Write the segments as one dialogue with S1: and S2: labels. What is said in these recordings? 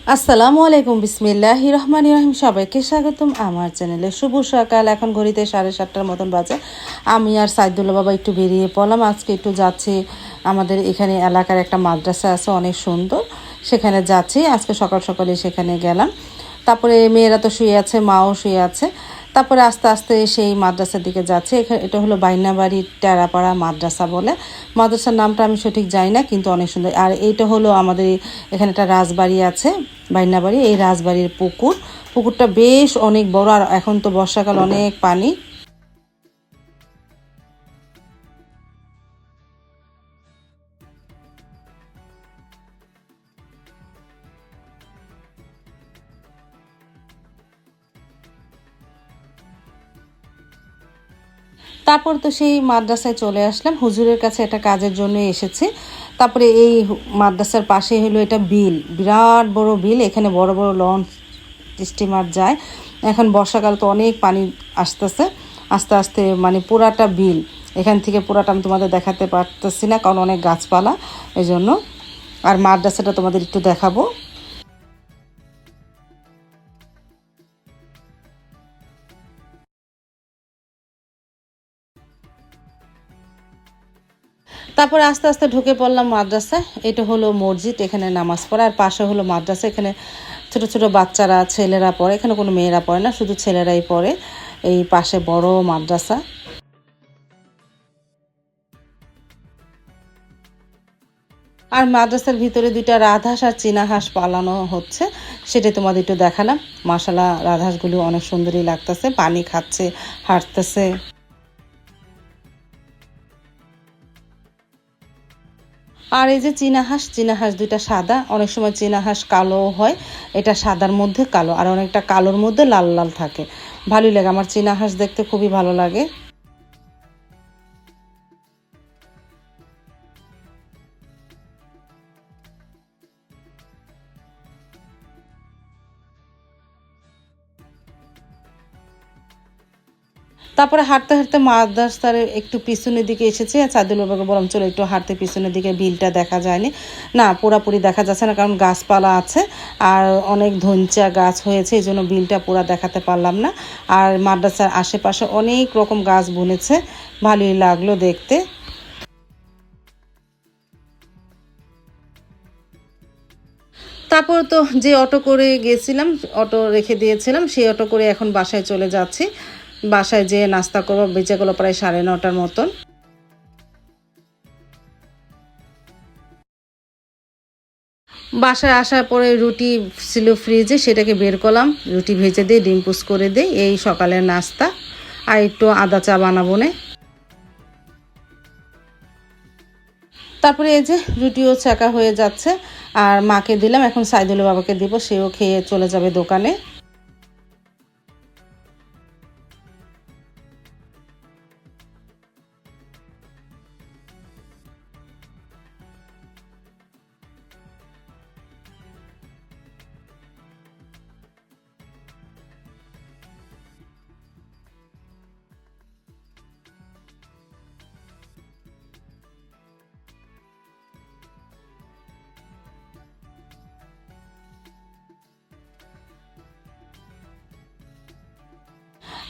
S1: আসসালামু আলাইকুম, বিসমিল্লাহির রহমানির রহিম। সবাইকে স্বাগতম আমার চ্যানেলে। শুভ সকাল। এখন ঘড়িতে 7:30টার মতন বাজে। আমি আর সাইদুল্লাহ বাবা একটু বেরিয়ে পড়লাম। আজকে একটু যাচ্ছি, আমাদের এখানে এলাকার একটা মাদ্রাসা আছে অনেক সুন্দর, সেখানে যাচ্ছি। আজকে সকাল সকালে সেখানে গেলাম। তারপরে মেয়েরা তো শুয়ে আছে, মাও শুয়ে আছে। তারপরে আস্তে আস্তে সেই মাদ্রাসার দিকে যাচ্ছে। এটা হলো বাইনাবাড়ি টেরাপাড়া মাদ্রাসা বলে। মাদ্রাসার নামটা আমি সঠিক জানি না, কিন্তু অনেক সুন্দর। আর এইটা হলো আমাদের এখানে একটা রাজবাড়ি আছে, বাইনাবাড়ি। এই রাজবাড়ির পুকুরটা বেশ অনেক বড়, আর এখন তো বর্ষাকাল, অনেক পানি। তারপর তো সেই মাদ্রাসায় চলে আসলাম। হুজুরের কাছে একটা কাজের জন্য এসেছি। তারপরে এই মাদ্রাসার পাশে হলো এটা বিল, বিরাট বড় বিল। এখানে বড় বড় লঞ্চ, স্টিমার যায়। এখন বর্ষাকাল তো অনেক পানি আসতেছে আস্তে আস্তে, মানে পুরাটা বিল। এখান থেকে পুরাটা আমি তোমাদের দেখাতে পারতেছি না, কারণ অনেক গাছপালা, এই জন্য। আর মাদ্রাসাটা তোমাদের একটু দেখাবো। তারপরে আস্তে আস্তে ঢুকে পড়লাম মাদ্রাসায়। এটা হলো মসজিদ, এখানে নামাজ পড়ে। আর পাশে হলো মাদ্রাসা। এখানে ছোট ছোট বাচ্চারা, ছেলেরা পড়ে। এখানে কোনো মেয়েরা পড়ে না, শুধু ছেলেরাই পড়ে। এই পাশে বড় মাদ্রাসা। আর মাদ্রাসার ভিতরে দুইটা রাজহাঁস আর চীনা হাঁস পালানো হচ্ছে, সেটাই তোমাদের একটু দেখালাম। মাশাআল্লাহ, রাজহাঁসগুলো অনেক সুন্দরই লাগতেছে, পানি খাচ্ছে, হাঁটতেছে। আর এই যে চীনা হাঁস দুইটা সাদা, অনেক সময় চীনা হাঁস কালো হয়। এটা সাদার মধ্যে কালো, আর অনেকটা কালোর মধ্যে লাল লাল থাকে। ভালোই লাগে, আমার চীনা হাঁস দেখতে খুবই ভালো লাগে। তারপরে হাঁটতে হাঁটতে মাদ্রাসার একটু পিছনের দিকে এসেছি। আর সাইদুল বাবাকে বললাম, চলো একটু হাঁটতে, পিছনের দিকে বিলটা দেখা যায়নি। না, পুরাপুরি দেখা যাচ্ছে না, কারণ গাছপালা আছে আর অনেক ধঞ্চা গাছ হয়েছে, এই জন্য বিলটা পুরা দেখাতে পারলাম না। আর মাদ্রাসার আশেপাশে অনেক রকম গাছ বুনেছে, ভালোই লাগলো দেখতে। তারপর তো যে অটো করে গেছিলাম, অটো রেখে দিয়েছিলাম, সেই অটো করে এখন বাসায় চলে যাচ্ছি। বাসায় যেয়ে নাস্তা করবো, বেঁচে গেলো প্রায় 9:30টার মতন। বাসায় আসার পরে রুটি ছিল ফ্রিজে, সেটাকে বের করলাম। রুটি ভেজে দিই, ডিম পোচ করে দিই, এই সকালের নাস্তা। আর একটু আদা চা বানাবো না। তারপরে এই যে রুটিও ছাকা হয়ে যাচ্ছে, আর মাকে দিলাম। এখন সাইদুল বাবাকে দিব, সেও খেয়ে চলে যাবে দোকানে।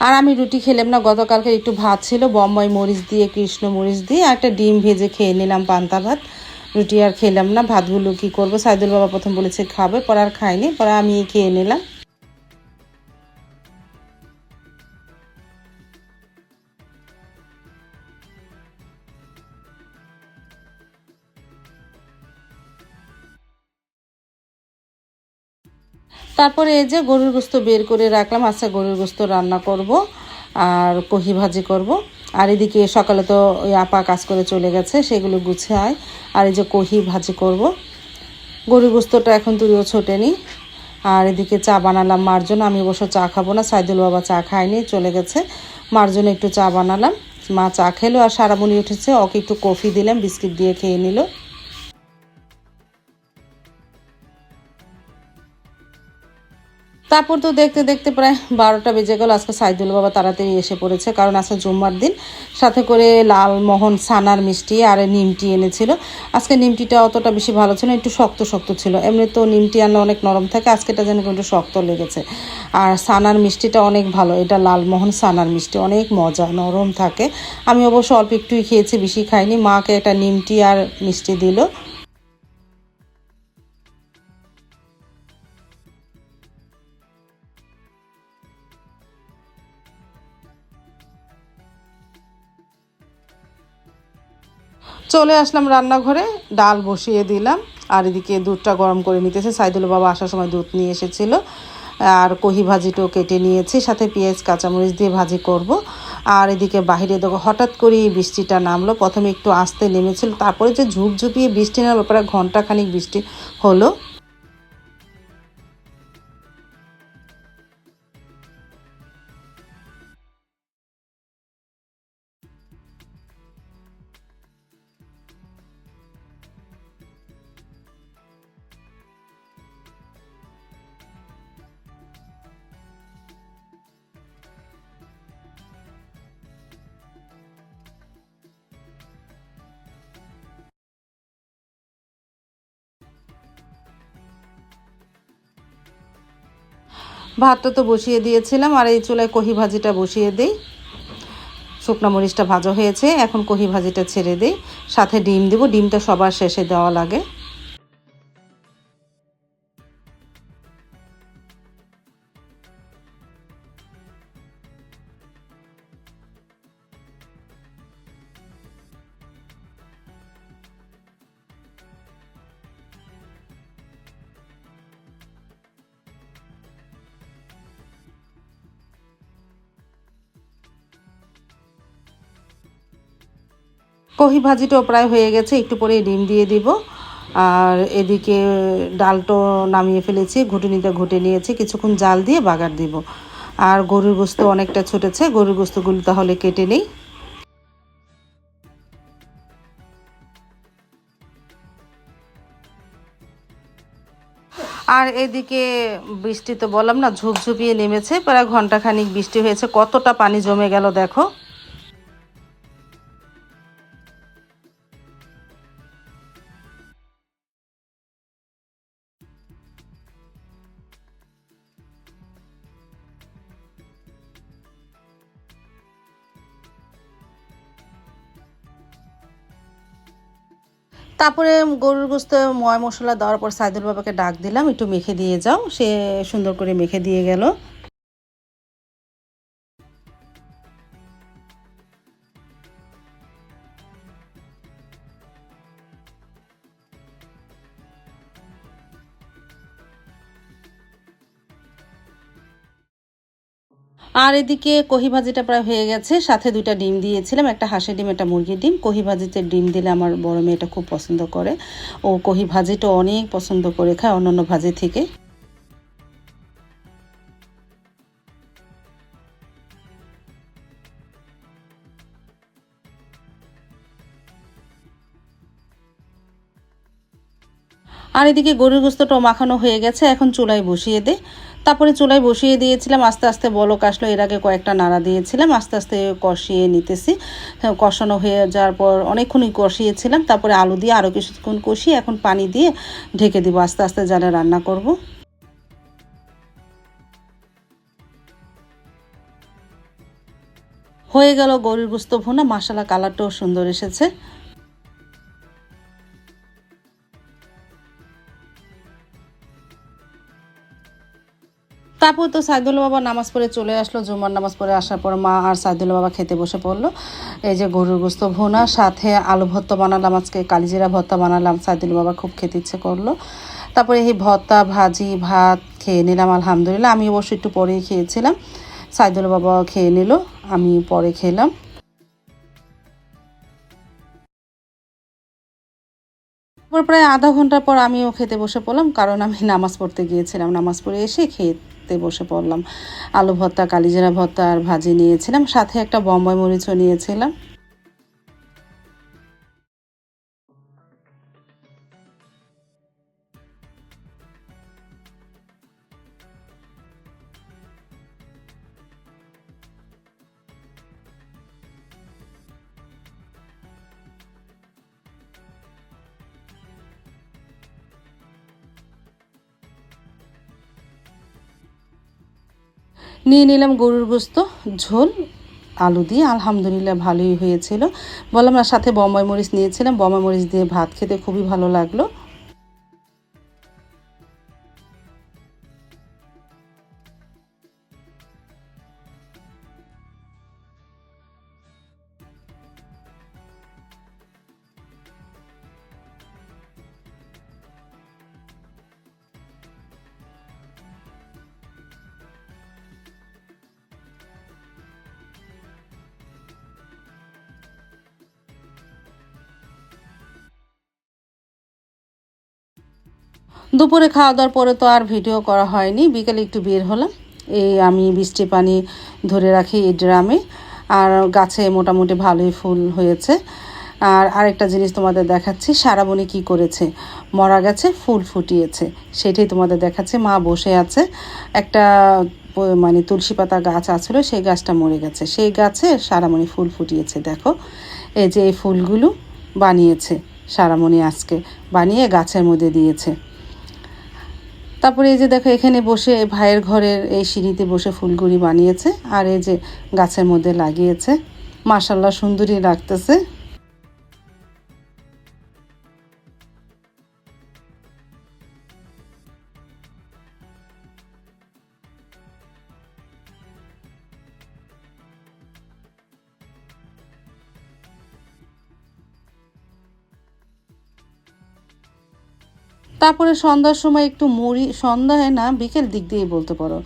S1: আর আমি রুটি খেলাম না, গতকালকে একটু ভাত ছিল, বোম্বাই মরিচ দিয়ে, কৃষ্ণ মরিচ দিয়ে, আর একটা ডিম ভেজে খেয়ে নিলাম, পান্তা ভাত। রুটি আর খেলাম না। ভাতগুলো কি করব, সাইদুল বাবা প্রথম বলেছে খাবে, পরে আর খাইনি, পরে আমি খেয়ে নিলাম। তারপরে এই যে গরুর গোস্ত বের করে রাখলাম। আচ্ছা, গরুর গোস্ত রান্না করব আর কহি ভাজি করব। আর এদিকে সকালে তো ওই আপা কাজ করে চলে গেছে, সেগুলো গুছাই। আর এই যে কহি ভাজি করব। গরুর গোস্তটা এখন তুলিও ছোটেনি। আর এদিকে চা বানালাম মার জন্য। আমি অবশ্য চা খাবো না, সাইদুল বাবা চা খায়নি, চলে গেছে। মার জন্য একটু চা বানালাম। মা চা খেলো। আর সারামণি উঠেছে, ওকে একটু কফি দিলাম, বিস্কিট দিয়ে খেয়ে নিল। তারপর তো দেখতে দেখতে প্রায় 12টা বেজে গেল। আজকে সাইদুল বাবা তাড়াতাড়ি এসে পড়েছে, কারণ আজকে জুম্মার দিন। সাথে করে লালমোহন ছানার মিষ্টি আর নিমটি এনেছিল। আজকে নিমটিটা অতটা বেশি ভালো ছিল না, একটু শক্ত শক্ত ছিল। এমনি তো নিমটি আনলে অনেক নরম থাকে, আজকেটা যেন একটু শক্ত লেগেছে। আর ছানার মিষ্টিটা অনেক ভালো, এটা লালমোহন ছানার মিষ্টি, অনেক মজা, নরম থাকে। আমি অবশ্য অল্প একটুই খেয়েছি, বেশি খাইনি। মাকে এটা নিমটি আর মিষ্টি দিল। চলে আসলাম রান্নাঘরে, ডাল বসিয়ে দিলাম। আর এদিকে দুধটা গরম করে নিতেছে। সাইদুল বাবা আসার সময় দুধ নিয়ে এসেছিল। আর কহি ভাজিটাও কেটে নিয়েছি, সাথে পেঁয়াজ কাঁচামরিচ দিয়ে ভাজি করব। আর এদিকে বাহিরে দেখো হঠাৎ করেই বৃষ্টিটা নামলো। প্রথমে একটু আস্তে নেমেছিল, তারপরে যে ঝুপঝুপিয়ে বৃষ্টি নামলো, প্রায় ঘন্টাখানিক বৃষ্টি হলো। ভাতটা তো বসিয়ে দিয়েছিলাম, আর এই চুলায় কহি ভাজিটা বসিয়ে দিই। শুকনো মরিচটা ভাজা হয়েছে, এখন কহি ভাজিটা ছেড়ে দিই। সাথে ডিম দেবো, ডিমটা সবার শেষে দেওয়া লাগে। কহি ভাজিটাও প্রায় হয়ে গেছে, একটু পরে ডিম দিয়ে দিব। আর এদিকে ডালটো নামিয়ে ফেলেছি, ঘুটুনিতে ঘুটে নিয়েছি, কিছুক্ষণ জাল দিয়ে বাগার দিব। আর গরুর গোস্ত অনেকটা ছুটেছে, গরুর গোস্তগুলো তাহলে কেটে নিই। আর এদিকে বৃষ্টি তো বললাম না, ঝুপঝুপিয়ে নেমেছে, প্রায় ঘন্টাখানিক বৃষ্টি হয়েছে। কতটা পানি জমে গেল দেখো। তারপরে গরুর গোস্তে ময় মশলা দেওয়ার পর সাইদুল বাবাকে ডাক দিলাম, একটু মেখে দিয়ে যাও। সে সুন্দর করে মেখে দিয়ে গেল। আর এদিকে কহি ভাজিটা প্রায় হয়ে গেছে, সাথে 2টা ডিম দিয়েছিলাম, একটা হাঁসের ডিম, একটা মুরগির ডিম। কহি ভাজিতে ডিম দিলে আমার বড় মেয়েটা খুব পছন্দ করে। ও কহি ভাজিটা অনেক পছন্দ করে খায় অন্যান্য ভাজি থেকে। আর এদিকে গরুর গোস্তটা মাখানো হয়ে গেছে, এখন চুলায় বসিয়ে দে। তারপরে চুলায় বসিয়ে দিয়েছিলাম, আস্তে আস্তে বলক আসলো। এর আগে কয়েকটা নাড়া দিয়েছিলাম, আস্তে আস্তে কষিয়ে নিতেছি। হ্যাঁ, কষানো হয়ে যাওয়ার পর অনেকক্ষণই কষিয়েছিলাম, তারপরে আলু দিয়ে আরও কিছুক্ষণ কষিয়ে এখন পানি দিয়ে ঢেকে দিব, আস্তে আস্তে জালে রান্না করব। হয়ে গেল গরুর গোস্ত ভুনা, মাশাআল্লাহ কালারটাও সুন্দর এসেছে। তারপর তো সাইদুল্লাহ বাবা নামাজ পড়ে চলে আসলো। জুমার নামাজ পড়ে আসার পর মা আর সাইদুল্লাহ বাবা খেতে বসে পড়লো। এই যে গরুর গোস্ত ভুনা, সাথে আলু ভর্তা বানালাম, আজকে কালিজিরা ভর্তা বানালাম। সাইদুল্লাহ বাবা খুব খেতে ইচ্ছে করলো। তারপরে এই ভর্তা, ভাজি, ভাত খেয়ে নিলাম আলহামদুলিল্লাহ। আমি অবশ্য একটু পরেই খেয়েছিলাম, সাইদুল্লাহ বাবাও খেয়ে নিল, আমি পরে খেলাম। তারপর প্রায় আধা ঘন্টা পর আমিও খেতে বসে পড়লাম, কারণ আমি নামাজ পড়তে গিয়েছিলাম। নামাজ পড়ে এসে খেতে বসে পড়লাম। আলু ভর্তা, কালিজিরা ভর্তা আর ভাজি নিয়েছিলাম, সাথে একটা বোম্বাই মরিচও নিয়েছিলাম। নিয়ে নিলাম গরুর গোস্ত ঝোল আলু দিয়ে, আলহামদুলিল্লাহ ভালোই হয়েছিল। বললাম না, সাথে বোম্বাই মরিচ নিয়েছিলাম, বোম্বাই মরিচ দিয়ে ভাত খেতে খুবই ভালো লাগলো। দুপুরে খাওয়া দাওয়ার পরে তো আর ভিডিও করা হয়নি, বিকেলে একটু বের হলাম। এই আমি বৃষ্টি পানি ধরে রাখি এই ড্রামে, আর গাছে মোটামুটি ভালোই ফুল হয়েছে। আর আরেকটা জিনিস তোমাদের দেখাচ্ছি, সারাবনি কি করেছে, মরা গাছে ফুল ফুটিয়েছে, সেটাই তোমাদের দেখাচ্ছে। মা বসে আছে, একটা মানে তুলসী পাতা গাছ আছিল, সেই গাছটা মরে গেছে, সেই গাছে সারামণি ফুল ফুটিয়েছে। দেখো এই যে এই ফুলগুলো বানিয়েছে সারামণি, আজকে বানিয়ে গাছের মধ্যে দিয়েছে। তারপরে এই যে দেখো এখানে বসে ভাইয়ের ঘরের এই সিঁড়িতে বসে ফুলগুড়ি বানিয়েছে, আর এই যে গাছের মধ্যে লাগিয়েছে। মাশাল্লাহ সুন্দরই লাগতেছে। তারপরে সন্ধ্যার সময় একটু মুড়ি, সন্ধ্যায় না বিকেল দিক দিয়ে বলতে পারো,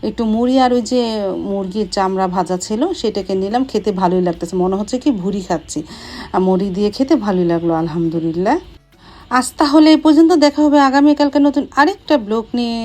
S1: একটু মুড়ি আর ওই যে মুরগির চামড়া ভাজা ছিল সেটাকে নিলাম, খেতে ভালোই লাগতেছে, মনে হচ্ছে কি ভুড়ি খাচ্ছি। আর মুড়ি দিয়ে খেতে ভালোই লাগলো আলহামদুলিল্লাহ। আজ তাহলে এই পর্যন্ত, দেখা হবে আগামীকালকে নতুন আরেকটা ব্লগ নিয়ে।